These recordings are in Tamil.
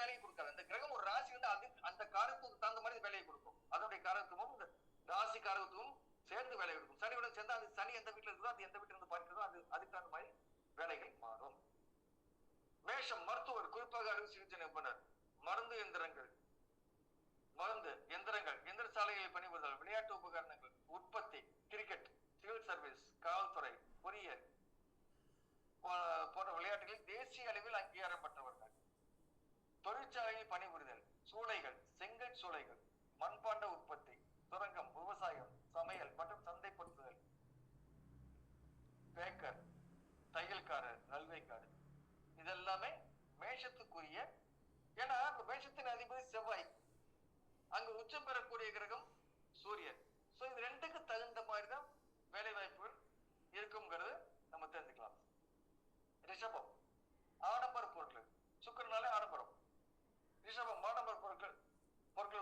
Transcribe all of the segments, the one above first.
வேலையை கொடுக்காது. அந்த கிரகம் ஒரு ராசி வந்து அது அந்த காரத்துக்கு தகுந்த மாதிரி வேலையை கொடுக்கும். அதனுடைய காரத்துவமும் இந்த ராசி காரத்துவமும் சேர்ந்து வேலை கொடுக்கும். சனியுடன் சேர்ந்தா அது சனி எந்த வீட்டுல இருக்குதோ அது எந்த வீட்டுல இருந்து பார்க்கிறதோ அதுக்கு தகுந்த மாதிரி வேலைகள் மாறும். மேஷம் மருத்துவர், குறிப்பாக அறுவை சிகிச்சை நிபுணர், மருந்து எந்திரங்கள், எந்திர சாலைகளில் பணிபுரிதல், விளையாட்டு உபகரணங்கள் உற்பத்தி, கிரிக்கெட், சிவில் சர்வீஸ், காவல்துறை, பொறியியல் போன்ற விளையாட்டுகளில் தேசிய அளவில் அங்கீகாரம் பெற்றவர்கள். தொழிற்சாலையில் பணிபுரிதல், சூளைகள், செங்கல் சூளைகள், மண்பாண்ட உற்பத்தி, சுரங்கம், விவசாயம், சமையல் மற்றும் சந்தைப்படுத்துதல், பேக்கர், தையல்காரர், ரயில்வேக்காரர், இதெல்லாமே மேஷத்துக்குரிய. ஏன்னா மேஷத்தின் அதிபதி செவ்வாய், அங்கு உச்சம் பெறக்கூடிய கிரகம் சூரியன். சோ இது ரெண்டுக்கு தகுந்த மாதிரிதான் வேலை வாய்ப்புகள் இருக்குங்கிறது நம்ம தெரிஞ்சுக்கலாம். ரிஷபம் ஆடம்பர பொருட்கள், சுக்கிரனாலே ஆடம்பரம். ரிஷபம் ஆடம்பர பொருட்கள்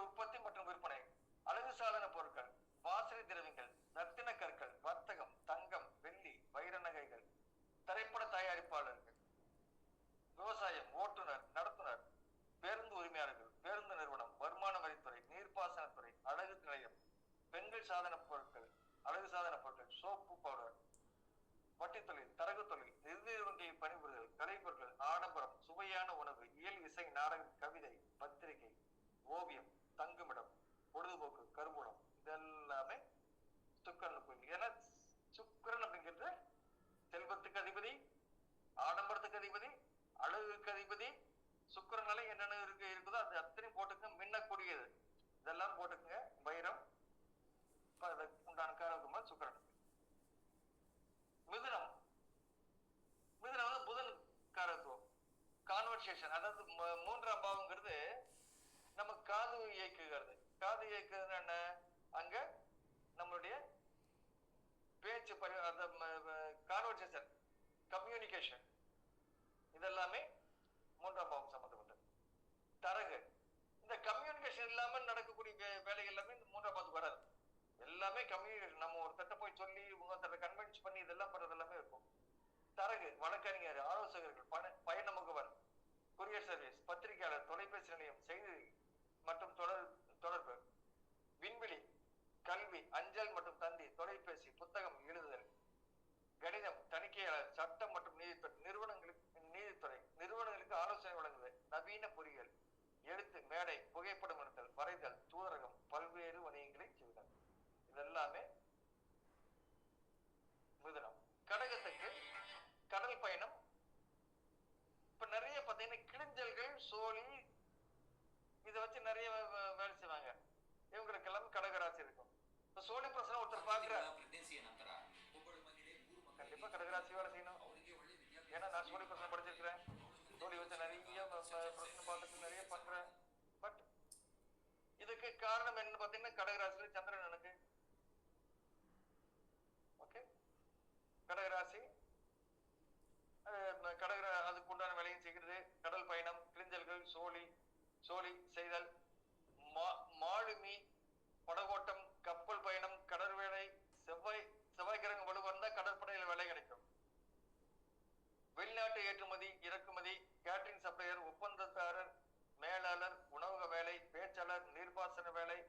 உற்பத்தி மற்றும் விற்பனை, அழகு சாதன பொருட்கள், வாசனை திரவியங்கள், ரத்தின கற்கள், வர்த்தகம், தங்கம், வெள்ளி, வைர நகைகள், திரைப்பட தயாரிப்பாளர்கள், விவசாயம், ஓட்டுநர், நடத்துனர், பேருந்து உரிமையாளர்கள், பேருந்து நிறுவனம், வருமான வரித்துறை, நீர்ப்பாசனத்துறை, அழகு நிலையம், பெண்கள் சாதன பொருட்கள், அழகு சாதன பொருட்கள், சோப்பு பவுடர், வட்டி தொழில், தரகு தொழில், நிறுவனங்களில் பணிபுரிதல், கலைப்பொருட்கள், ஆடம்பரம், சுவையான உணவு, இயல், இசை, நாடகம், கவிதை, பத்திரிகை, ஓவியம், தங்குமிடம், பொழுதுபோக்கு, கருவூலம், இதெல்லாமே சுக்கிரனுக்கு. ஏன்னா சுக்கிரன் அப்படிங்கிறது செல்வத்துக்கு அதிபதி, ஆடம்பரத்துக்கு அதிபதி, அழகுக்கு அதிபதி. சுக்கிரனால என்னென்ன இருக்குதோ அது அத்தனையும் போட்டுக்கங்க. மின்னக்கூடியது இதெல்லாம் போட்டுக்கங்க. வைரம் உண்டான காரகமா சுக்கிரனுக்கு. மிதுனம் வந்து புதன் காரத்துவம், கான்வர்சேஷன், அதாவது மூன்றாம் பாவங்கிறது நம்ம காது இயக்குகிறது. காது இயக்குறது என்ன? அங்க நம்மளுடைய பேச்சு, கான்வர்சேஷன், கம்யூனிகேஷன், இதெல்லாமே மூன்றாம் பாவம் சம்பந்தப்பட்டது. தரகு, இந்த கம்யூனிகேஷன் இல்லாம நடக்கக்கூடிய வேலைகள் எல்லாமே இந்த மூன்றாம் பாவத்துக்கு வராது. எல்லாமே கம்யூனிகேஷன், நம்ம ஒரு தட்டை போய் சொல்லி இன்னொருத்தரை கன்வின்ஸ் பண்ணி இதெல்லாம் பண்றது எல்லாமே இருக்கும். தரகு, வழக்கறிஞர், ஆலோசகர்கள், பயண முகவர், கொரியர் சர்வீஸ், பத்திரிகையாளர், தொலைபேசி நிலையம், செய்தி மற்றும் தொடர்பு, விண்வெளி, கல்வி, அஞ்சல் மற்றும் தந்தி, தொலைபேசி, புத்தகம் எழுதுதல், கணிதம், தணிக்கையாளர், சட்டம் மற்றும் நீதித்துறை, நிறுவனங்களுக்கு ஆலோசனை வழங்குதல், நவீன பொறியியல், எழுத்து, மேடை, புகைப்படம் எடுத்தல், வரைதல், தூதரகம், பல்வேறு வணிகங்களை செய்தல், இதெல்லாமே மிதுனம். கடகத்துக்கு கடல் பயணம். இப்ப நிறைய பாத்தீங்கன்னா கிழிஞ்சல்கள், சோழி, இதை வச்சு நிறைய வேலை செய்வாங்க. இவங்களுக்கு எல்லாமே கடகராசி இருக்கும். இப்ப சோழி பிரச்சனை ஒருத்தர் பாக்குறாரு, கண்டிப்பா கடகராசி வேலை செய்யணும். ஏன்னா நான் சோழி பிரச்சனை படிச்சிருக்கிறேன், சோழி வச்சு நிறைய பிரச்சனை பார்த்துட்டு நிறைய பண்றேன். பட் இதுக்கு காரணம் என்ன பாத்தீங்கன்னா கடகராசியில சந்திரன் எனக்கு. ஓகே, கடகராசி அதுக்கு உண்டான வேலையும் செய்கிறது. கடல் பயணம், கிழிஞ்சல்கள், சோழி செய்தல், மாலுமி, படகோட்டம், கப்பல் பயணம், கடல் வேலை, செவ்வாய் கிரகம் வலுவந்தா கடற்படையில வேலை கிடைக்கும். வெளிநாட்டு ஏற்றுமதி, இறக்குமதி, கேட்டரிங் சப்ளையர், ஒப்பந்ததாரர், மேலாளர், உணவக வேலை, பேச்சாளர், நீர்ப்பாசன வேலை,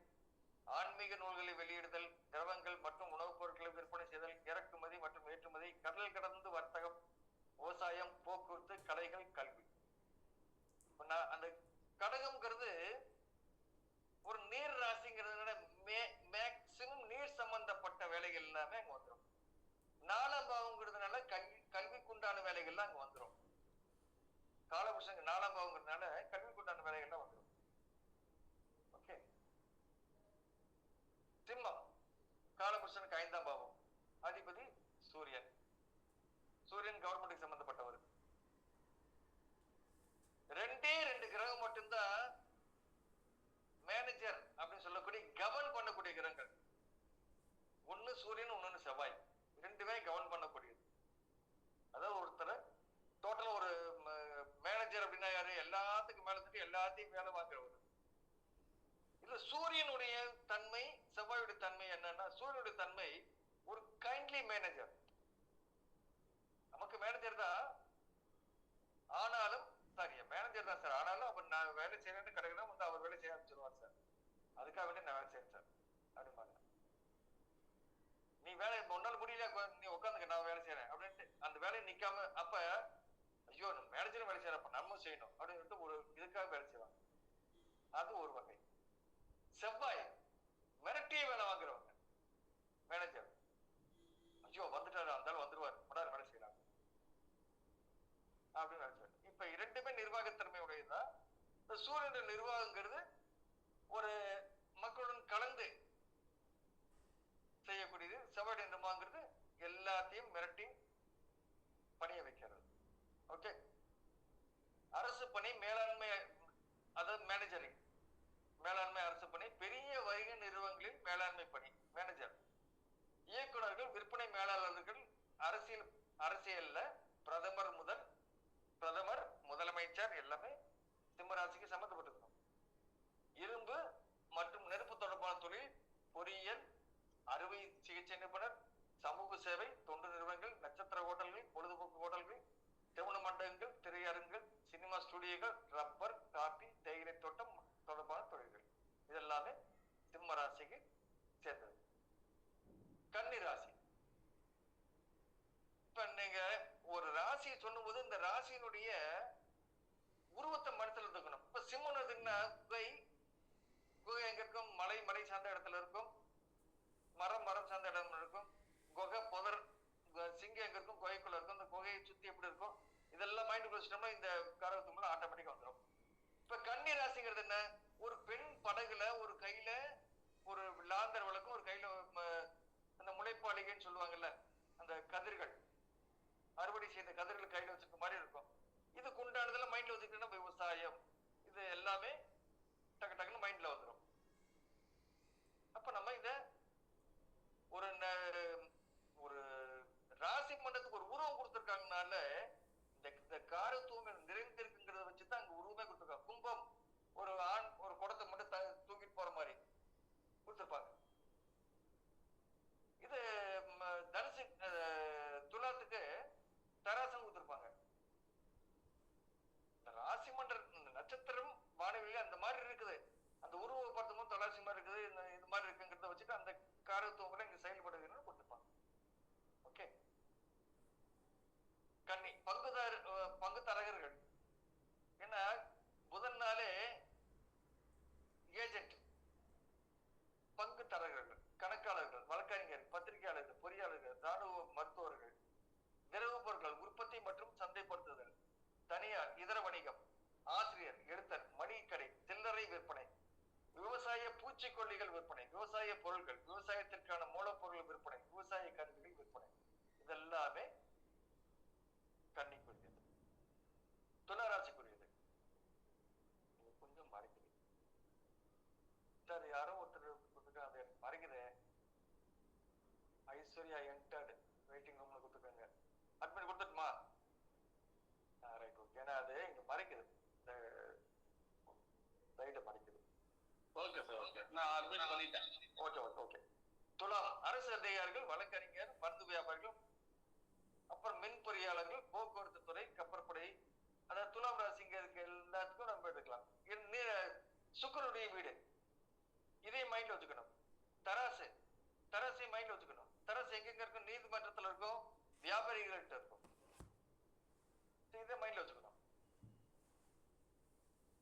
ஆன்மீக நூல்களை வெளியிடுதல், திரவங்கள் மற்றும் உணவுப் பொருட்களை விற்பனை செய்தல், இறக்குமதி மற்றும் ஏற்றுமதி, கடல் கடந்து வர்த்தகம், விவசாயம், போக்குவரத்து, கலைகள், கல்வி. அந்த கடகம்ங்கிறது ஒரு நீர் ராசிங்கிறத மேக்சிமம் நீர் சம்பந்தப்பட்ட வேலைகள் எல்லாமே அங்க வந்துடும். நாலாம் பாவங்கிறதுனால கல்விக்குண்டான வேலைகள்லாம் அங்க வந்துடும். காலபுருஷங்க நாலாம் பாவங்கிறதுனால கல்விக்குண்டான வேலைகள்லாம் வந்துடும். ஓகே, சிம்மம் காலபுருஷனுக்கு 5ஆம் பாவம், அதிபதி சூரியன். சூரியன் கவர்மெண்ட்டுக்கு சம்பந்தப்பட்டவர். 2 கிரகம் மட்டும்தான் மேனேஜர் அப்படின்னு சொல்லக்கூடிய கவர்ன் பண்ணக்கூடிய கிரகங்கள். ஒண்ணு சூரியன், ஒண்ணு செவ்வாய். 2மே கவர்ன் பண்ணக்கூடியது. அதாவது ஒருத்தர் டோட்டலா ஒரு மேனேஜர் அப்படின்னா யாரு? எல்லாத்துக்கும் மேல தட்டி எல்லாத்தையும் வேலை வாங்குறவர். இல்ல சூரியனுடைய தன்மை, செவ்வாயுடைய தன்மை என்னன்னா, சூரியனுடைய தன்மை ஒரு கைண்ட்லி மேனேஜர். நமக்கு மேனேஜர் தான், ஆனாலும் சார் என் மேனேஜர் தான் சார், ஆனாலும் அவர் நான் வேலை செய்யறேன்னு கிடைக்கணும் வந்து அவர் வேலை செய்ய ஆரம்பிச்சிருவார் சார், அதுக்காக வேண்டி நான் வேலை செய்யறேன் சார் அப்படிம்பாங்க. நீ வேலை ஒன்னால முடியல, நீ உட்காந்துக்க நான் வேலை செய்யறேன் அப்படின்ட்டு அந்த வேலையை நிக்காம, அப்ப ஐயோ நம்ம மேனேஜரும் வேலை செய்யறப்ப நம்ம செய்யணும் அப்படின்னு ஒரு இதுக்காக வேலை செய்வாங்க. அது ஒரு வகை. செவ்வாய் மிரட்டியே வேலை வாங்குறவங்க மேனேஜர், ஐயோ வந்துட்டாரு அந்த வந்துருவாரு உடனே வேலை செய்யலாம் அப்படின்னு நினைச்சாரு. இப்ப இரண்டுமே நிர்வாகத்திறமை உடையதுதான். இந்த சூரியன் நிர்வாகங்கிறது ஒரு மக்களுடன் கலந்து செய்யக்கூடியது. செவ்வாய் நிர்வாகங்கிறது எல்லாத்தையும் மிரட்டி பணிய வைக்கிறது. ஓகே, அரசு பணி மேலாண்மை, அதாவது மேனேஜரிங், மேலாண்மை அரசு பணி, பெரிய வணிக நிறுவனங்களில் மேலாண்மை பணி மேனேஜர், இயக்குநர்கள், விற்பனை மேலாளர்கள், அரசியல்ல பிரதமர் முதலமைச்சர் எல்லாமே சிம்மராசிக்கு சம்பந்தப்பட்டிருக்கணும். இரும்பு மற்றும் நெருப்பு தொடர்பான தொழில், பொறியியல், அறுவை சிகிச்சை நிபுணர், சமூக சேவை, தொண்டு நிறுவனங்கள், நட்சத்திர ஹோட்டல்கள், பொழுதுபோக்கு ஹோட்டல்கள், திருமண மண்டபங்கள், திரையரங்குகள், சினிமா ஸ்டுடியோகள், ரப்பர், காபி, தேயிலை தோட்டம் தொடர்பான தொழில்கள், இதெல்லாமே சிம்ம ராசிக்கு சேர்ந்தது. கன்னி ராசி, இப்ப நீங்க ஒரு ராசியை சொல்லும் போது இந்த ராசியினுடைய உருவத்தை மனசுல இருக்கணும். இப்ப சிம்மம் இருக்குன்னா குகை எங்க இருக்கும்? மலை சார்ந்த இடத்துல இருக்கும், மரம் சார்ந்த இடம் இருக்கும், குகை புதர், சிங்கம் எங்க இருக்கும்? குகைக்குள்ள இருக்கும். இந்த குகையை சுத்தி எப்படி இருக்கும்? இதெல்லாம் மைண்ட் வச்சுட்டோம்னா இந்த காரகத்துக்குள்ள ஆட்டோமேட்டிக்கா வந்துடும். இப்ப கன்னி ராசிங்கிறது என்ன? ஒரு பெண் படகுல ஒரு கையில ஒரு லாந்தர் விளக்கும், ஒரு கையில அந்த முளைப்பாளிகைன்னு சொல்லுவாங்கல்ல, அந்த கதிர்கள், அறுவடை செய்த கதிர்கள் கையில வச்சிருக்க மாதிரி இருக்கும். இதுக்கு உண்டானதெல்லாம் மைண்ட்ல வச்சுக்கிட்டோம்னா விவசாயம், இது எல்லாமே டக்கு டக்குன்னு மைண்ட்ல வந்துடும். அப்ப நம்ம இத ஒரு ராசி மண்டலத்துக்கு ஒரு உருவம் கொடுத்திருக்காங்கனால இந்த காரத்துவம் நிறைந்திருக்குங்கிறத வச்சுதான் அங்க உருவமே கொடுத்திருக்காங்க. கும்பம் ஒரு ஆண் ஒரு குடத்தை மட்டும் தூக்கிட்டு போற மாதிரி கொடுத்திருப்பாங்க. இது தனுசு துலாத்துக்கு தராசம் கொடுத்திருப்பாங்க. இந்த ராசி மண்டல நட்சத்திரம் வானவில அந்த மாதிரி இருக்குது, அந்த உருவ பார்த்தமும் தலாசி மாதிரி இருக்குது, இது மாதிரி இருக்குங்கிறத வச்சுட்டு அந்த காரத்துவங்களை இங்க செயல்படுகிறன்னு கொடுத்திருப்பாங்க. ஓகே, கன்னி பங்கு தரகர்கள், ஏன்னா புதன்னாலே ஏஜென்ட், பங்கு தரகர்கள், கணக்காளர்கள், வழக்கறிஞர், பத்திரிகையாளர்கள், பொறியாளர்கள், ராணுவ மருத்துவர்கள், திரவ பொருட்கள் உற்பத்தி மற்றும் சந்தைப்படுத்துதல், தனியார், இதர வணிகம், ஆசிரியர், எழுத்தர், மளிகை, சில்லறை விற்பனை, விவசாய பூச்சிக்கொல்லிகள் விற்பனை, விவசாய பொருட்கள், விவசாயத்திற்கான மூலப்பொருள் விற்பனை, விவசாய கருவிகள் விற்பனை, இதெல்லாமே கன்னிக்குரியது. துளாராசிக்குரியது கொஞ்சம் மறைக்குது சார், யாரோ ஒருத்தர் கொடுத்துட்டு அது மறைக்குது. ஐஸ்வர்யா என்டர்டு வெயிட்டிங் ரூம்ல கொடுத்துருக்காங்க, அட்மிட் கொடுத்துட்டுமா? Right, okay. ஏன்னா அது இங்க மறைக்குது, இந்த சைட மறைக்குது. ஓகே சார், ஓகே, நான் அட்மிட் பண்ணிட்டேன். Okay okay okay. துலாம் அரசு அதிகாரிகள், வழக்கறிஞர், மருந்து வியாபாரிகள், அப்புறம் மின் பொறியாளர்கள், போக்குவரத்து துறை, கப்பற்படை, அதாவது துலாம் ராசிங்க இருக்கு எல்லாத்துக்கும் நம்ம எடுக்கலாம். சுக்கிரனுடைய வீடு, இதே மைண்ட்ல வச்சுக்கணும். தராசை மைண்ட்ல வச்சுக்கணும். தராசு எங்க இருக்கும்? நீதிமன்றத்துல இருக்கும், வியாபாரிகள்கிட்ட இருக்கும், இதே மைண்ட்ல வச்சுக்கணும்.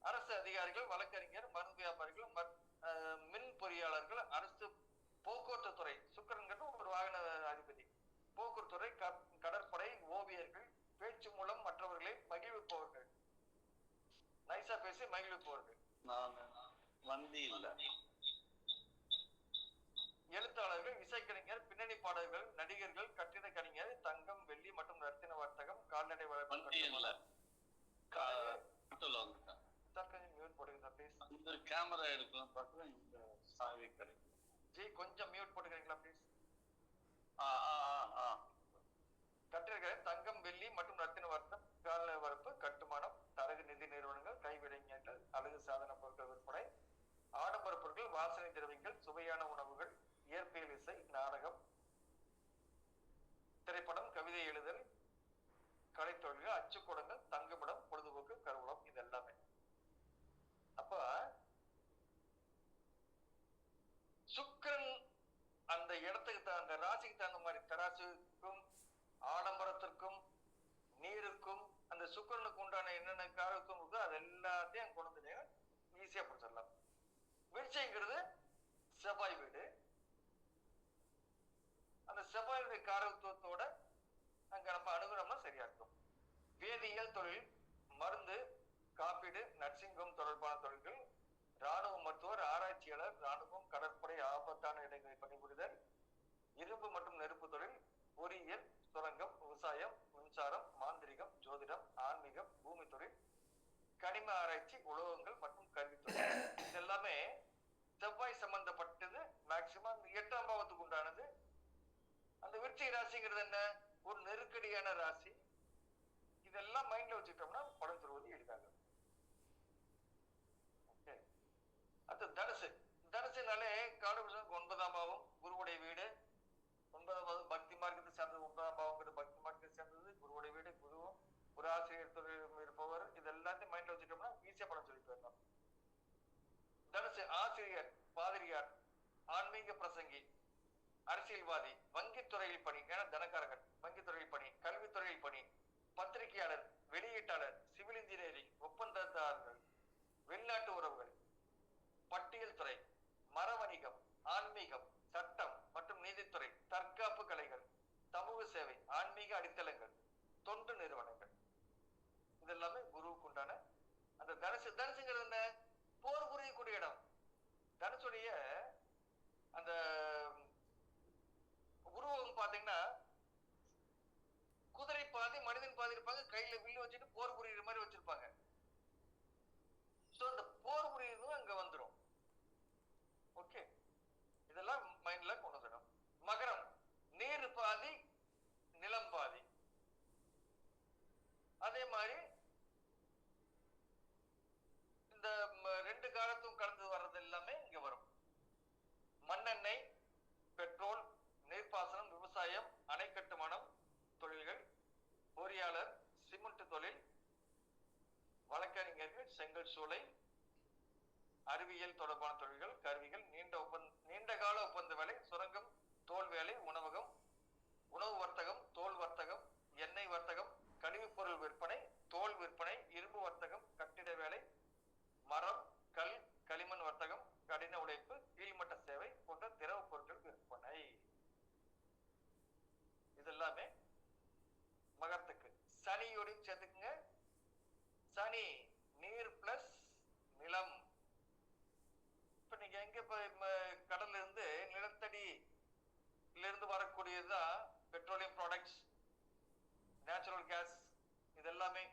அரசு அதிகாரிகள், வழக்கறிஞர், மருந்து வியாபாரிகள், மின் பொறியாளர்கள், அரசு போக்குவரத்து துறை, சுக்கிரன்கிறது ஒரு வாகன அதிபதி, போக்குவரத்து துறை, கடற்படை, ஓவியர்கள், பேச்சு மூலம் மற்றவர்களை மகிழ்விப்பவர்கள், நைசா பேசி மகிழ்விப்பவர்கள், எழுத்தாளர்கள், இசைக்கலைஞர், பின்னணி பாடல்கள், நடிகர்கள், கட்டிட கலைஞர், தங்கம், வெள்ளி மற்றும் ரத்தின வர்த்தகம், கால்நடை வளர்ப்பு, கேமரா எடுக்கலாம் பார்க்குறேன். இந்த சாவி கிடைக்கும் ஜி, கொஞ்சம் மியூட் போட்டுக்கிறீங்களா ப்ளீஸ்? கட்டிட தங்கம், வெள்ளி மற்றும் ரத்தின வர்த்தகம், கால்நடை வளர்ப்பு, கட்டுமானம், தரகு நிதி நிறுவனங்கள், கைவினைஞர்கள், அழகு சாதன பொருட்கள் விற்பனை, ஆடம்பர பொருட்கள், வாசனை திரவியங்கள், சுவையான உணவுகள், இயற்பியல், இசை, நாடகம், திரைப்படம், கவிதை எழுதல், கலைத்தொழில்கள், அச்சுக்கூடங்கள், தங்குமிடம், பொழுதுபோக்கு, கருவூலம். இடத்துக்கு அந்த ராசிக்கு தகுந்த மாதிரி தராசுக்கும் ஆடம்பரத்திற்கும் நீருக்கும் அந்த சுக்கரனுக்கு உண்டான என்னென்ன காரத்துவம் இருக்கோ அது எல்லாத்தையும் கொண்டு வந்து ஈஸியா பிடிச்சிடலாம். விருச்சைங்கிறது செவ்வாய் வீடு. அந்த செவ்வாயுடைய காரத்துவத்தோட அங்க நம்ம அணுகுனோம்னா சரியா இருக்கும். வேதியியல் தொழில், மருந்து, காப்பீடு, நர்சிங்கம் தொடர்பான தொழில்கள், ராணுவ மருத்துவர், ஆராய்ச்சியாளர், ராணுவம், கடற்படை, ஆபத்தான இடங்களில் பணிபுரிதல், இரும்பு மற்றும் நெருப்பு தொழில், பொறியியல், சுரங்கம், விவசாயம், மின்சாரம், மாந்திரிகம், ஜோதிடம், ஆன்மீகம், பூமி தொழில், கனிம ஆராய்ச்சி, உலோகங்கள் மற்றும் கல்வித்துறை. இது எல்லாமே செவ்வாய் சம்பந்தப்பட்டது. மேக்சிமம் 8ஆம் பாவத்துக்கு உண்டானது. அந்த விருச்சிக ராசிங்கிறது என்ன? ஒரு நெருக்கடியான ராசி. இதெல்லாம் மைண்ட்ல வச்சுட்டோம்னா படம் சொல்வது எளிதாக. அது தனுசு. தனுசுனாலே காலபுருஷனுக்கு 9ஆம் பாவம், குருவுடைய வீடு. 9ஆம் பாவம் பக்தி மார்க்கத்தை சேர்ந்தது. 9ஆம் பாவம் பக்தி மார்க்கத்தை சேர்ந்தது. குருவுடைய வீடு, குருவும் ஒரு ஆசிரியர் தொழில் இருப்பவர். இது எல்லாத்தையும் மைண்ட்ல வச்சுட்டோம்னா ஈஸியா படம் சொல்லிட்டு வரலாம். தனுசு ஆசிரியர், பாதிரியார், ஆன்மீக பிரசங்கி, அரசியல்வாதி, வங்கித்துறையில் பணி, ஏன்னா தனக்காரகன், வங்கித்துறையில் பணி, கல்வித்துறையில் பணி, பத்திரிகையாளர், வெளியீட்டாளர், சிவில் இன்ஜினியரிங், ஒப்பந்ததாரர்கள், வெளிநாட்டு உறவுகள், பட்டியல் துறை, மர வணிகம், ஆன்மீகம், சட்டம் மற்றும் நீதித்துறை, தற்காப்பு கலைகள், சமூக சேவை, ஆன்மீக அடித்தளங்கள், தொண்டு நிறுவனங்கள். இதெல்லாமே குருவுக்கு உண்டான அந்த தனுசு. தனுசுங்கிறது என்ன? போர் புரியக்கூடிய இடம். தனுசுடைய அந்த உருவம் பாத்தீங்கன்னா குதிரை பாதி மனிதன் பாதி இருப்பாங்க. கையில வில்லு வச்சுட்டு போர் புரியுற மாதிரி வச்சிருப்பாங்க. சோ அந்த போர் புரியுறதும் அங்க வந்துடும். ஓகே, இதெல்லாம் மைண்ட்ல கொண்டு வந்துடும். மகரம் நீர் பாதி நிலம் பாதி. அதே மாதிரி இந்த 2 காலத்தும் கலந்து வர்றது எல்லாமே இங்க வரும். மண்ணெண்ணெய், பெட்ரோல், நீர்ப்பாசனம், விவசாயம், அணை கட்டுமானம் தொழில்கள், பொறியாளர், சிமெண்ட் தொழில், வழக்கறிஞர்கள், செங்கல் சூளை, அறிவியல் தொடர்பான தொழில்கள், கருவிகள், நீண்ட கால ஒப்பந்த வேலை, சுரங்கம், தோல் வேலை, உணவகம், உணவு வர்த்தகம், தோல் வர்த்தகம், எண்ணெய் வர்த்தகம், கழிவுப் பொருள் விற்பனை, தோல் விற்பனை, இரும்பு வர்த்தகம், கட்டிட வேலை, மரம், கல், களிமண் வர்த்தகம், கடின உழைப்பு, கீழ்மட்ட சேவை போன்ற திரவ பொருட்கள் விற்பனை. இதெல்லாமே மகரத்துக்கு. சனியோடையும் சேர்த்துக்குங்க. சனி நீர் பிளஸ் நிலம். இப்ப நீங்க எங்க கடல்ல இருந்து நிலத்தடி இருந்து வரக்கூடியதுதான் பெட்ரோலியம் ப்ராடக்ட்ஸ், நேச்சுரல் கேஸ். இதெல்லாமே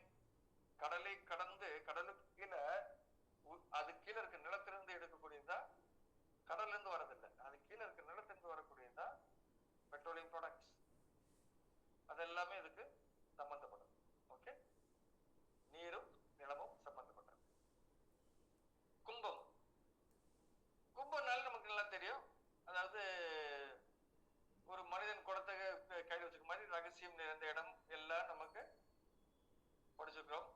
கடலை கடந்து கடலுக்கு கீழே, அது கீழே இருக்க நிலத்திலிருந்து எடுக்கக்கூடியதுதான். கடல்ல இருந்து வரதில்லை, அது கீழே இருக்க நிலத்திலிருந்து வரக்கூடியதுதான் பெட்ரோலியம் ப்ராடக்ட்ஸ். அதெல்லாமே இதுக்கு சம்பந்தப்படும். ஓகே, நீரும் நிலமும் சம்பந்தப்பட்டது. கும்பம். கும்பம்னால நமக்கு நல்லா தெரியும். அதாவது ஒரு மனிதன் குடத்தை கையில் வச்சுக்க மாதிரி ரகசியம் நிறைந்த இடம் எல்லாம் நமக்கு படிச்சிருக்கிறோம்.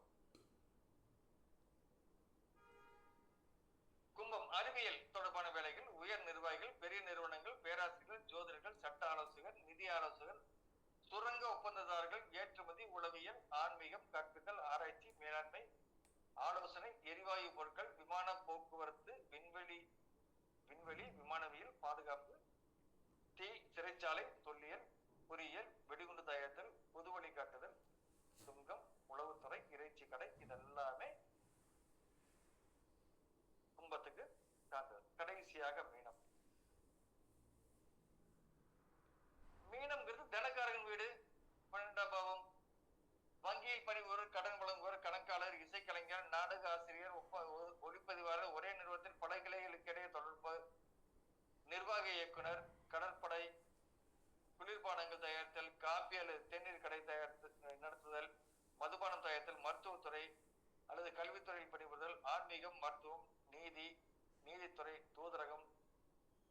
கும்பம் அறிவியல் தொடர்பான வேலைகள், உயர் நிர்வாகிகள், பெரிய நிறுவனங்கள், பேராசிரியர்கள், ஜோதிடர்கள், சட்ட ஆலோசகர், நிதி ஆலோசகர், சுரங்க ஒப்பந்ததாரர்கள், ஏற்றுமதி, உளவியல், ஆன்மீகம், கற்பித்தல், ஆராய்ச்சி, மேலாண்மை, ஆலோசனை, எரிவாயு பொருட்கள், விமான போக்குவரத்து, விண்வெளி விமானவியல், பாதுகாப்பு, தீ, சிறைச்சாலை, தொல்லியல், பொறியியல், வெடிகுண்டு தயாரித்தல், பொது வழிகாட்டுதல், சுங்கம், உளவுத்துறை, இறைச்சி கடை. இதெல்லாமே கும்பத்துக்கு சார்ந்தது. கடைசியாக மீனம். மீனம்ங்கிறது தனக்காரகன் வீடு, 12ஆம் பாவம். வங்கியில் பணிபுரிவர், கடன் வழங்குவர், கணக்காளர், இசைக்கலைஞர், நாடக ஆசிரியர், ஒளிப்பதிவாளர், ஒரே நிறுவனத்தில் பல கிளைகளுக்கு இடையே தொடர்பு, நிர்வாக இயக்குனர், கடற்படை, குளிர்பானங்கள் தயாரித்தல், காப்பி அல்லது தேநீர் கடை நடத்துதல், மதுபானம் தயாரித்தல், மருத்துவத்துறை அல்லது கல்வித்துறையில் பணிபுரிதல், ஆன்மீகம், மருத்துவம், நீதி, நீதித்துறை, தூதரகம்,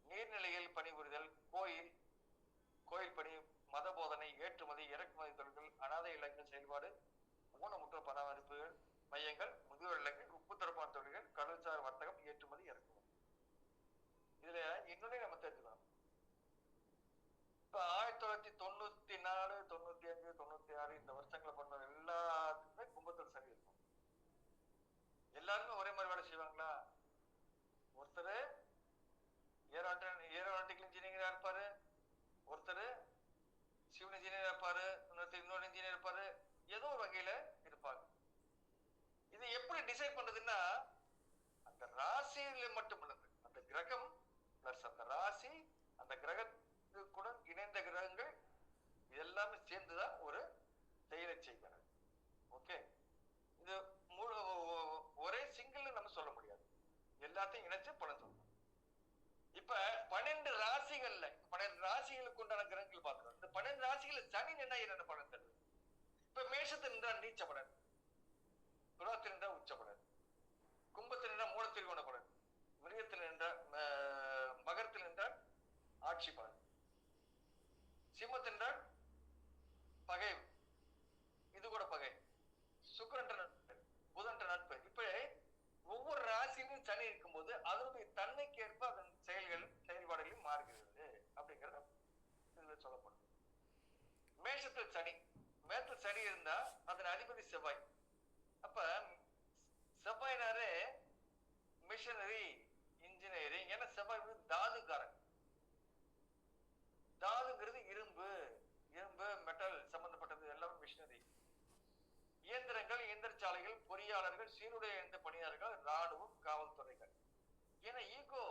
நீர்நிலையில் பணிபுரிதல், கோயில் பணி, மத போதனை, ஏற்றுமதி, இறக்குமதி தொழில்கள், அனாதை இல்லங்கள் செயல்பாடு, ஊனமுற்ற பராமரிப்பு மையங்கள், முதியோர் இல்லங்கள், உப்பு தொடர்பான தொழில்கள், கடல்சார் வர்த்தகம், ஏற்றுமதி, இறக்குமதி. இதுல இன்னொன்னே நம்ம தெரிஞ்சுக்கணும். 1994, 95, 96 இந்த வருஷங்களை பண்ண எல்லாத்துக்குமே கும்பத்தில் சனி இருக்கும். எல்லாருமே ஒரே மாதிரி வேலை செய்வாங்களா? ஒருத்தர் ஏரோநாட்டிக்கல் இன்ஜினியரா இருப்பாரு, ஒருத்தர் சிவில் இன்ஜினியரா இருப்பாரு, இன்னொரு இன்ஜினியர் இருப்பாரு, ஏதோ ஒரு வகையில இருப்பாங்க. இது எப்படி டிசைட் பண்றதுன்னா, அந்த ராசியில மட்டும் இல்லது, அந்த கிரகம் பிளஸ் அந்த ராசி, அந்த கிரகத்துடன் இணைந்த கிரகங்கள் எல்லாமே சேர்ந்துதான் ஒரு செயலை செய்கிறது. ஓகே, இது ஒரே சிங்கிள் நம்ம சொல்ல முடியாது, எல்லாத்தையும் இணைச்சு பலன் சொல்லணும். இப்ப 12 ராசிகள்ல 12 ராசிகளுக்கு உண்டான கிரகங்கள் பார்க்கிறோம். இந்த 12 ராசிகள் சனி என்ன பலன் தருது? இப்ப மேஷத்தில் நின்றால் நீச்ச பலன், துலாத்தில் நின்றால் உச்ச பலன், கும்பத்தில் நின்றால் மூல திரிகோண பலன், மிருகத்தில் நின்றால் மகரத்தில் நின்றால் ஆட்சி பலன், சிம்மத்தில் நின்றால் பகை, இது கூட பகை, சுக்கிரன் நட்பு, புதன் நட்பு. இப்ப ஒவ்வொரு ராசியிலும் சனி இருக்கும்போது அதனுடைய தன்மைக்கு ஏற்ப அதன் செயல்பாடுகளும் மாறுகிறது அப்படிங்கிறத இதுல சொல்லப்படும். மேஷத்தில் சனி, மேஷத்தில் சனி இருந்தா அதன் அதிபதி செவ்வாய். அப்ப செவ்வாய்னாரே மிஷனரி இன்ஜினியரிங், ஏன்னா செவ்வாய் தாதுகாரன். தாதுங்கிறது இரும்பு மெட்டல் சம்பந்தப்பட்டது எல்லாமே மிஷனரி. இயந்திரங்கள், இயந்திரச்சாலைகள், பொறியாளர்கள், சீருடை அணிந்த பணியாளர்கள், ராணுவம், காவல்துறைகள். ஏன்னா ஈகோ,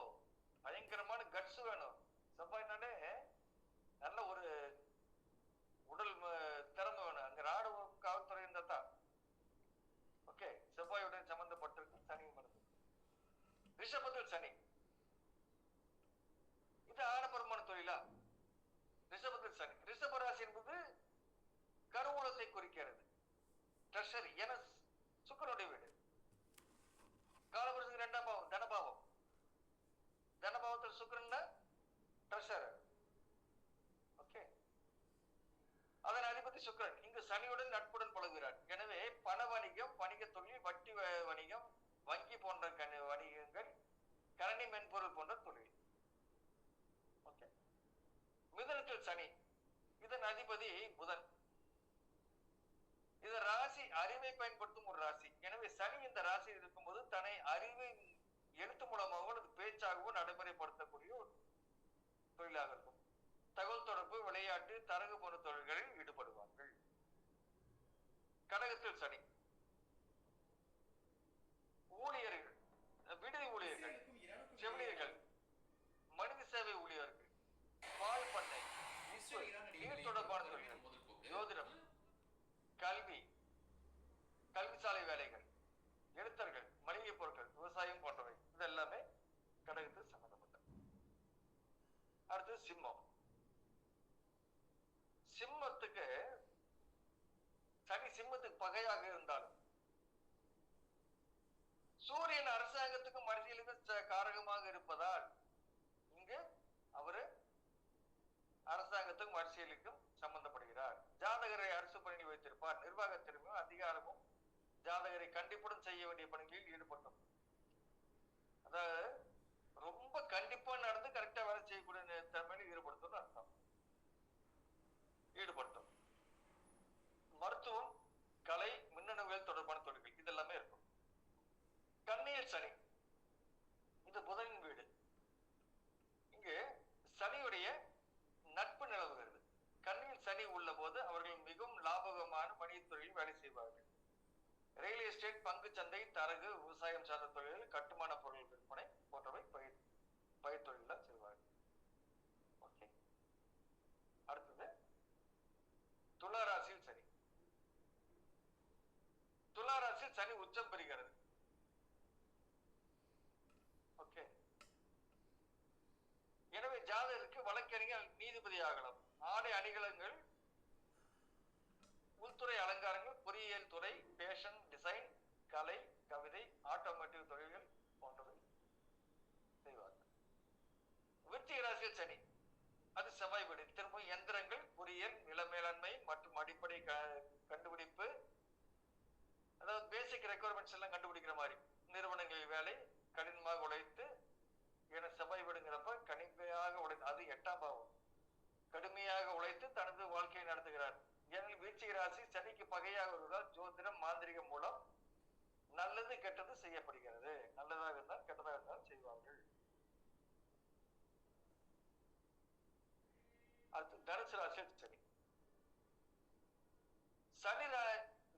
பயங்கரமான கட்ஸ் வேணும். செவ்வாய்னாலே நல்ல ஒரு உடல் திறமை வேணும். அங்க ராணுவம், காவல்துறை இருந்தா தான். ஓகே, செவ்வாயுடன் சம்பந்தப்பட்டிருக்கு சனி மருந்து. ரிஷபத்தில் சனி, இது ஆடம்பரமான தொழிலா? ரிஷபத்தில் சனி, ரிஷபராசி என்பது கருவூலத்தை குறிக்கிறது, ட்ரெஷரி. ஏன்னா சுக்கிரனுடைய வீடு. காலபுருஷனுக்கு 2ஆம் பாவம் தனபாவம், தனபாவத்தில் சுக்கிரன் ட்ரெஷர். ஓகே, அதன் அதிபதி சுக்கிரன் இங்கு சனியுடன் நட்புடன் பழகுகிறார். எனவே பண வணிகம், வணிக தொழில், வட்டி வணிகம், வங்கி போன்ற வணிகங்கள், கரணி மென்பொருள் போன்ற தொழில். ஓகே, மிதுனத்தில் சனி, இதன் அதிபதி புதன். இது ராசி அறிவை பயன்படுத்தும் ஒரு ராசி. எனவே சனி இந்த ராசியில் இருக்கும்போது தன்னை அறிவை எழுத்து மூலமாகவோ அல்லது பேச்சாகவோ நடைமுறைப்படுத்தக்கூடிய ஒரு தொழிலாக இருக்கும். தகவல் தொடர்பு, விளையாட்டு, தரகு போன்ற தொழில்களில் ஈடுபடுவார்கள். கடகத்தில் சனி, ஊழியர்கள், விடுதி ஊழியர்கள், செவிலியர்கள், மனித சேவை ஊழியர்கள், பால் பண்ணை, நீர் தொடர்பான தொழில்கள், ஜோதிடம், கல்வி, கல்விசாலை வேலைகள், எழுத்தர்கள், மளிகை பொருட்கள், விவசாயம் போன்றவை இதெல்லாமே கடகத்தில் சம்பந்தப்பட்டது. அடுத்து சிம்மம். சிம்மத்துக்கு சனி சிம்மத்துக்கு பகையாக இருந்தாலும் சூரியன் அரசாங்கத்துக்கும் அரசியலுக்கும் காரகமாக இருப்பதால் இங்கு அவரு அரசாங்கத்துக்கும் அரசியலுக்கும் சம்பந்தப்படுகிறார். ஜாதகரை அரசு பணியில் வைத்திருப்பார். நிர்வாக திறமையும் அதிகாரமும் ஜாதகரை கண்டிப்புடன் செய்ய வேண்டிய பணிகளில் ஈடுபட்டோம். அதாவது ரொம்ப கண்டிப்பா நடந்து கரெக்டா வேலை செய்யக்கூடிய திறமையில் ஈடுபடுத்தணும் அர்த்தம். ஈடுபட்டோம். மருத்துவம், கலை, மின்னணுவியல் தொடர்பான தொழில்கள் இதெல்லாமே இருக்கும். கன்னியில் சனி, இது புதனின் வீடு. இங்கு சனியுடைய நட்பு நிலவுகிறது. கண்ணில் சனி உள்ள போது அவர்கள் மிகவும் லாபகமான வணிகத் துறையில் வேலை செய்வார்கள். ரியல் எஸ்டேட், பங்கு சந்தை, தரகு, விவசாயம் சார்ந்த தொழில்கள், கட்டுமான பொருள் விற்பனை போன்றவை பயிர் தொழில் செய்வார்கள். ஓகே, அடுத்தது துளாராசியில் சனி. துளாராசியில் சனி உச்சம் பெறுகிறது. ஓகே, எனவே ஜாதகருக்கு வழக்கறிஞர், நீதிபதி ஆகலாம். ஆடை அணிகலன்கள், உள்துறை அலங்காரங்கள், பொறியியல் துறை, பேஷன் டிசைன், கலை, கவிதை, ஆட்டோமேட்டிவ் தொழில்கள் போன்றவை செய்வார்கள். விருச்சிக ராசியில் சனி, அது செவ்வாய் வீடு. திரும்ப எந்திரங்கள், பொறியியல், நில மேலாண்மை மற்றும் அடிப்படை கண்டுபிடிப்பு, அதாவது பேசிக் ரெக்குவயர்மெண்ட்ஸ் எல்லாம் கண்டுபிடிக்கிற மாதிரி நிறுவனங்களில் வேலை, கடினமாக உழைத்து, ஏன்னா செவ்வாய் வீடுங்கிறப்ப கணிப்பையாக உழைத்து, அது 8ஆம் பாவம். கடுமையாக உழைத்து தனது வாழ்க்கையை நடத்துகிறார். ஏனெனில் விருச்சிக ராசி சனிக்கு பகையாக வருவதால் ஜோதிடம் மாந்திரிகம் மூலம் நல்லது கெட்டது செய்யப்படுகிறது. நல்லதாக இருந்தால் கெட்டதாக இருந்தால் செய்வார்கள். அடுத்து தனுசு ராசியில் சனி.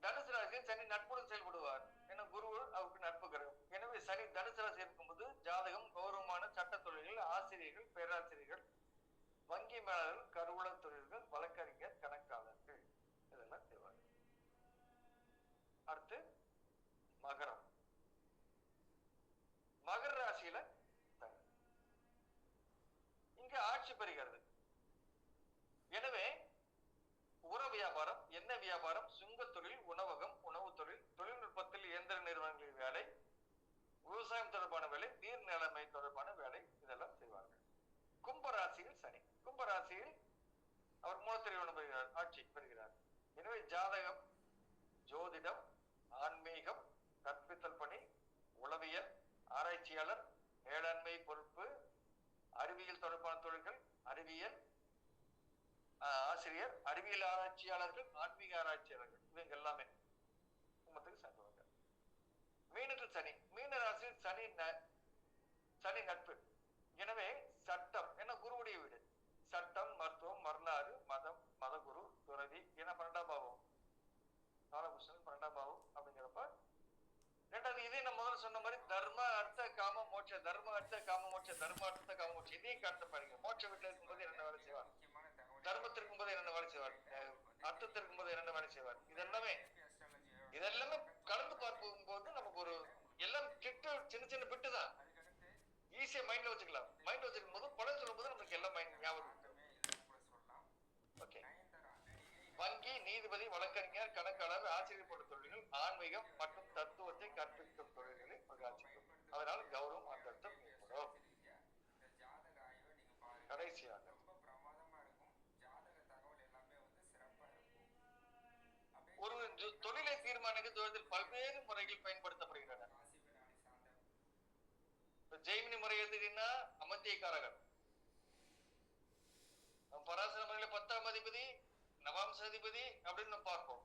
தனுசு ராசியில் சனி நட்புடன் செயல்படுவார். என குரு அவருக்கு நட்பு கிரகம். எனவே சனி தனுசு ராசி இருக்கும்போது ஜாதகம், கௌரவமான சட்ட தொழில்கள், ஆசிரியர்கள், பேராசிரியர்கள், வங்கி மேலாளர்கள், கருவூல தொழில்கள், வழக்கறிஞர், கணக்காளர்கள் இதெல்லாம் செய்வாங்க. அடுத்து மகரம். மகர ராசியில இங்க ஆட்சி பெறுகிறது. எனவே உர வியாபாரம், எண்ணெய் வியாபாரம், சுங்க தொழில், உணவகம், உணவு தொழில், தொழில்நுட்பத்தில் இயந்திர நிறுவனங்களின் வேலை, விவசாயம் தொடர்பான வேலை, நீர் நிலைமை தொடர்பான வேலை இதெல்லாம் செய்வார்கள். கும்பராசியில் சனி. கும்பராசியில் அவர் மூலத்திரியோணம் பெறுகிறார், ஆட்சி பெறுகிறார். எனவே ஜாதகம், ஜோதிடம், ஆன்மீகம், கற்பித்தல் பணி, உளவியல், ஆராய்ச்சியாளர், மேலாண்மை பொறுப்பு, அறிவியல் தொடர்பான தொழில்கள், அறிவியல் ஆசிரியர், அறிவியல் ஆராய்ச்சியாளர்கள், ஆன்மீக ஆராய்ச்சியாளர்கள் இவங்க எல்லாமே கும்பத்துக்கு சேர்ந்தவங்க. மீனத்தில் சனி. மீன ராசியில் சனி நட்பு. எனவே சட்டம் என குருவுடைய வீடு. சட்டம், மருத்துவம், வரலாறு, மதம், மதகுரு, துறவி என 12ஆம் பாவம், காலபுருஷன் 12ஆம் பாவம் அப்படிங்கிறப்ப ரெண்டாவது இதே நம்ம முதல்ல சொன்ன மாதிரி தர்ம அர்த்த காம மோட்ச, தர்ம அர்த்த காம மோட்ச, தர்ம அர்த்த காம மோட்ச இதையும் காட்ட பாருங்க. மோட்ச வீட்டுல இருக்கும்போது என்னென்ன வேலை செய்வார், தர்மத்திற்கும் போது என்னென்ன வேலை செய்வார், அர்த்தத்திற்கும் போது என்னென்ன வேலை செய்வார், இதெல்லாமே கலந்து பார்க்கும் போது நமக்கு ஒரு எல்லாம் கிட்ட சின்ன சின்ன பிட்டு தான் ஈஸியா மைண்ட்ல வச்சுக்கலாம். மைண்ட்ல வச்சுக்கும் போது படம் சொல்லும் போது நமக்கு எல்லாம் மைண்ட் ஞாபகம். ஓகே. வங்கி, நீதிபதி, வழக்கறிஞர், கணக்காளர், ஆசிரியர் போன்ற தொழில்கள், ஆன்மீகம் மற்றும் தத்துவத்தை கற்பிக்கும் தொழில்களை பங்காற்றும். அதனால் கௌரவம் அந்தஸ்து ஏற்படும். கடைசியாக ஒரு தொழிலை தீர்மானிக்க ஜோதிடத்தில் பல்வேறு முறைகள் பயன்படுத்தப்படுகின்றன. ஜெய்மினி முறை எடுத்துக்கிட்டீங்கன்னா அமத்தியக்காரகர், பராசர முறையில 10ஆம் அதிபதி, நவாம்ச அதிபதி அப்படின்னு நம்ம பார்ப்போம்.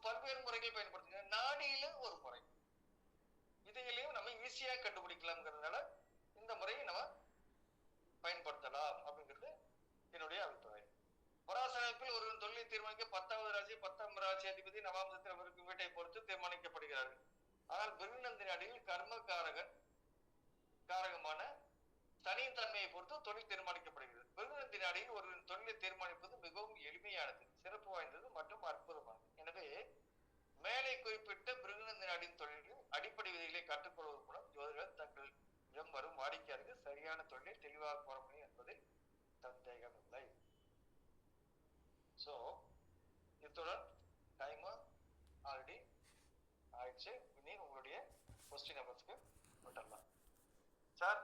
பல்வேறு முறைகள் பயன்படுத்துங்க. நாடியில ஒரு முறை, இதுகளையும் நம்ம ஈஸியா கண்டுபிடிக்கலாம்ங்கிறதுனால இந்த முறையை நம்ம பயன்படுத்தலாம் அப்படிங்கிறது என்னுடைய அபிப்பிராயம். பராசரத்தில் ஒரு தொழிலை தீர்மானிக்க 10வது ராசி, 10ஆம் ராசி அதிபதி நவாம்சத்தில் அவருக்கு வீட்டை பொறுத்து தீர்மானிக்கப்படுகிறார்கள். ஆனால் பிருகுநந்தி நாடியில் கர்ம காரகமான சனியின் தன்மையை பொறுத்து தொழில் தீர்மானிக்கப்படுகிறது. பிருகுநந்தி நாடியில் ஒரு தொழிலை தீர்மானிப்பது மிகவும் எளிமையானது, சிறப்பு வாய்ந்தது மற்றும் அற்புதமானது. எனவே மேலே குறிப்பிட்ட பிருகுநந்தி நாடியின் தொழில்கள் அடிப்படை விதிகளை கற்றுக்கொள்வது மூலம் ஜோதிடர்கள் தங்களிடம் வரும் வாடிக்கையாளருக்கு சரியான தொழிலை தெளிவாக போட முடியும் என்பதில் சந்தேகம் இல்லை. சோ இத்துடன் டைம் ஆல்ரெடி ஆயிடுச்சு. இனி உங்களுடைய கொஸ்டின் நம்பர்ஸ்க்கு விட்டுடலாம். சார்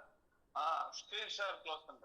ஸ்கிரீன் ஷேர் க்ளோஸ் பண்றேன்.